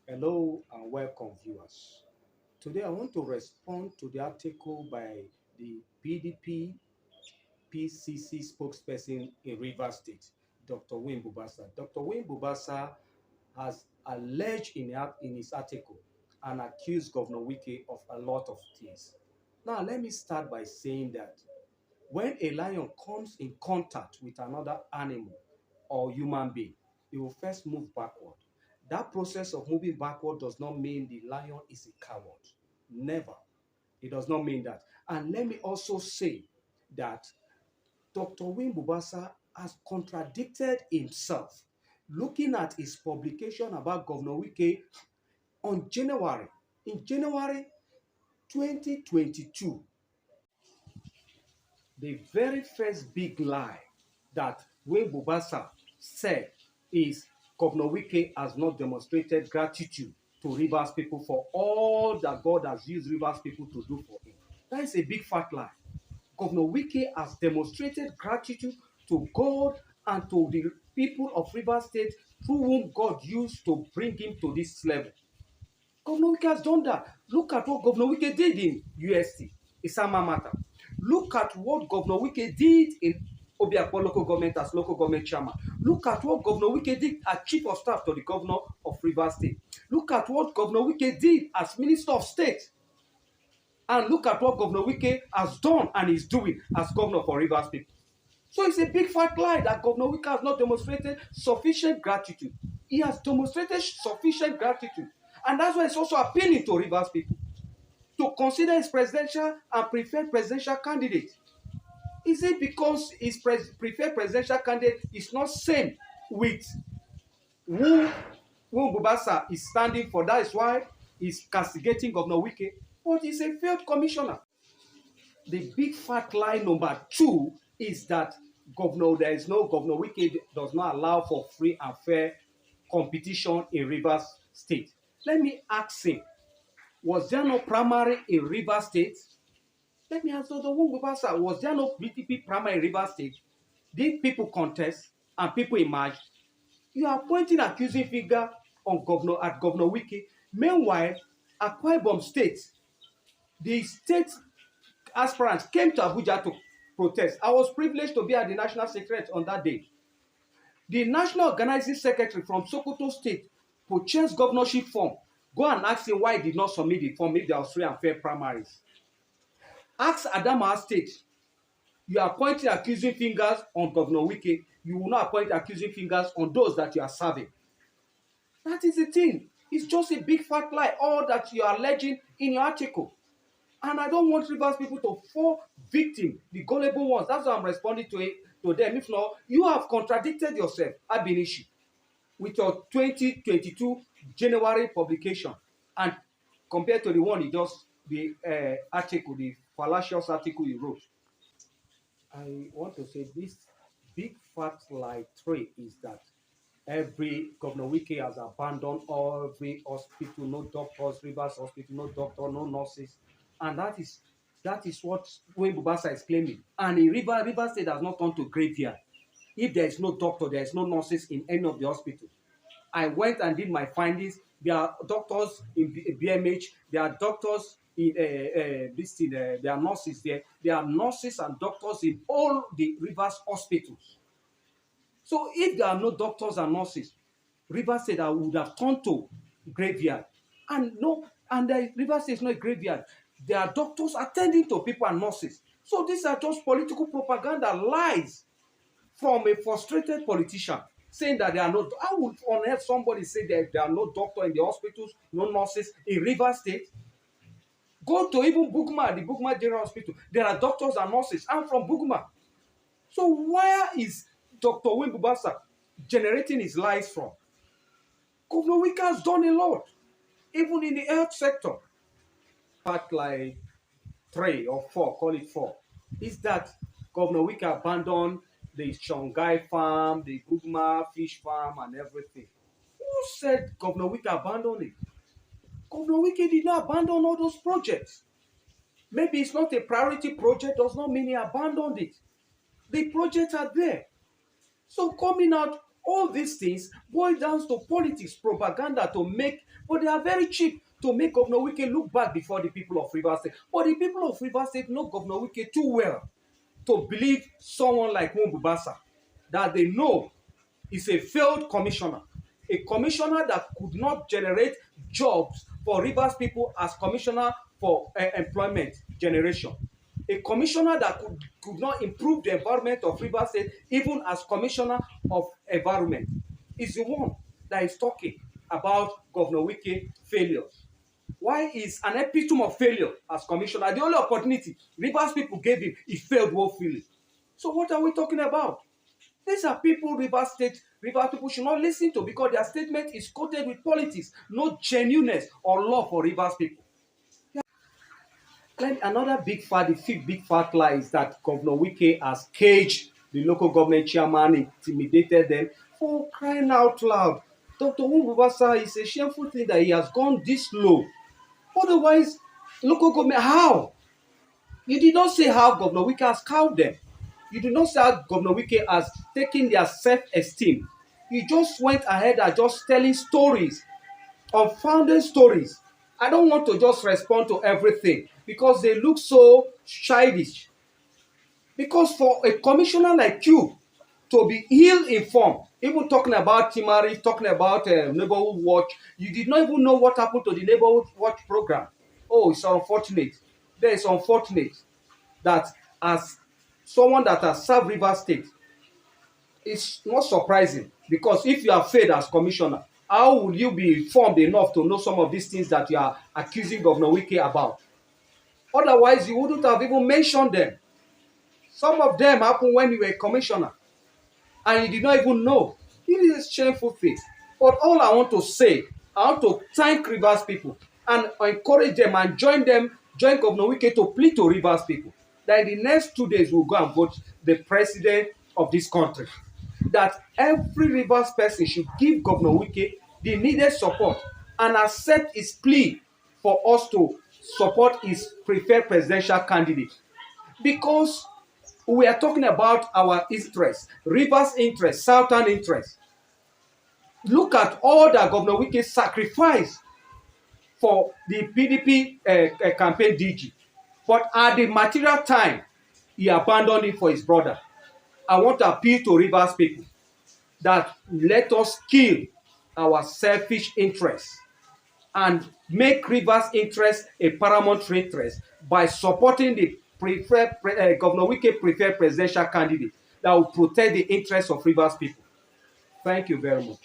Hello and welcome, viewers. Today, I want to respond to the article by the PDP PCC spokesperson in Rivers State, Dr. Wayne Bubasa. Dr. Wayne Bubasa has alleged in his article and accused Governor Wike of a lot of things. Now, let me start by saying that when a lion comes in contact with another animal or human being, it will first move backward. That process of moving backward does not mean the lion is a coward. Never. It does not mean that. And let me also say that Dr. Wim Bubasa has contradicted himself. Looking at his publication about Governor Wike on in January 2022, the very first big lie that Wayne Bubasa said is Governor Wike has not demonstrated gratitude to Rivers people for all that God has used Rivers people to do for him. That is a big fat lie. Governor Wike has demonstrated gratitude to God and to the people of Rivers State through whom God used to bring him to this level. Governor Wike has done that. Look at what Governor Wike did in UST, Isama Mata. Look at what Governor Wike did in Obiakpo local government as local government chairman. Look at what Governor Wike did as chief of staff to the governor of Rivers State. Look at what Governor Wike did as minister of state. And look at what Governor Wike has done and is doing as governor for Rivers State. So it's a big fat lie that Governor Wike has not demonstrated sufficient gratitude. He has demonstrated sufficient gratitude. And that's why it's also appealing to Rivers people to consider his presidential and preferred presidential candidate. Is it because his preferred presidential candidate is not same with who Bubasa is standing for? That is why he's castigating Governor Wike. But he's a failed commissioner. The big fat lie number two is that Governor Wike does not allow for free and fair competition in Rivers State. Let me ask him, was there no primary in Rivers State? Let me ask Dr. Wungubasa, was there no PDP primary in Rivers State? Did people contest and people emerged? You are pointing accusing finger on Governor Wike. Meanwhile, Akwa Ibom State, the state aspirants came to Abuja to protest. I was privileged to be at the national secretariat on that day. The national organizing secretary from Sokoto State purchased governorship form. Go and ask him why he did not submit the form if there was free and fair primaries. Ask Adamawa State. You are pointing accusing fingers on Governor Wike. You will not point accusing fingers on those that you are serving. That is the thing. It's just a big fat lie, all that you are alleging in your article. And I don't want Rivers people to fall victim, the gullible ones. That's why I'm responding to them. If not, you have contradicted yourself, Abinishi, with your 2022 January publication. And compared to the one the article, the fallacious article you wrote. I want to say this big fat lie three is that every Governor Wike has abandoned every hospital, no doctors, Rivers Hospital, no doctor, no nurses, and that is what Wayne Bubasa is claiming. And in Rivers State has not turned to graveyard. If there is no doctor, there is no nurses in any of the hospitals. I went and did my findings. There are doctors in BMH. There are doctors in there are nurses there. There are nurses and doctors in all the Rivers hospitals. So if there are no doctors and nurses, Rivers State would have turned to graveyard. And the Rivers State is not a graveyard. There are doctors attending to people and nurses. So these are just political propaganda lies from a frustrated politician saying that there are no. How would on earth somebody say that there are no doctors in the hospitals, no nurses in Rivers State? Go to even Bugma, the Bugma General Hospital. There are doctors and nurses. I'm from Bugma. So where is Dr. Wim Bubasa generating his lies from? Governor Wike has done a lot, even in the health sector. Part like 3 or 4, call it 4, is that Governor Wike abandoned the Shongai farm, the Bugma fish farm, and everything. Who said Governor Wike abandoned it? Governor Wike did not abandon all those projects. Maybe it's not a priority project, does not mean he abandoned it. The projects are there. So coming out All these things boil down to politics, propaganda to make, but they are very cheap to make Governor Wike look bad before the people of Rivers State. But the people of Rivers State know Governor Wike too well to believe someone like Bubasa that they know is a failed commissioner, a commissioner that could not generate jobs for Rivers people as commissioner for employment generation, a commissioner that could not improve the environment of Rivers State even as commissioner of environment, is the one that is talking about Governor Wike failures. Why is an epitome of failure as commissioner? The only opportunity Rivers people gave him, he failed woefully. So what are we talking about? These are people Rivers people should not listen to, because their statement is coated with politics, no genuineness or love for Rivers people. Then another big fat, the fifth big fat lie is that Governor Wike has caged the local government chairman, intimidated them. For crying out loud, Dr. Bubasa, is a shameful thing that he has gone this low. Otherwise, local government, how? You did not say how Governor Wike has cowed them. You did not say how Governor Wike has taken their self-esteem. You just went ahead and just telling stories, unfounded stories. I don't want to just respond to everything because they look so childish. Because for a commissioner like you to be ill-informed, even talking about Timari, talking about Neighborhood Watch, you did not even know what happened to the Neighborhood Watch program. Oh, it's unfortunate. There is unfortunate that as someone that has served Rivers State, it's not surprising, because if you are failed as commissioner, how would you be informed enough to know some of these things that you are accusing Governor Wike about? Otherwise, you wouldn't have even mentioned them. Some of them happened when you were a commissioner and you did not even know. It is a shameful thing. But all I want to say, I want to thank Rivers people and encourage them and join Governor Wike to plead to Rivers people that in the next 2 days we'll go and vote the president of this country. That every Rivers person should give Governor Wike the needed support and accept his plea for us to support his preferred presidential candidate. Because we are talking about our interests, Rivers' interests, Southern interests. Look at all that Governor Wike sacrificed for the PDP campaign DG. But at the material time, he abandoned it for his brother. I want to appeal to Rivers people that let us kill our selfish interests and make Rivers' interest a paramount interest by supporting the Governor Wike preferred presidential candidate that will protect the interests of Rivers people. Thank you very much.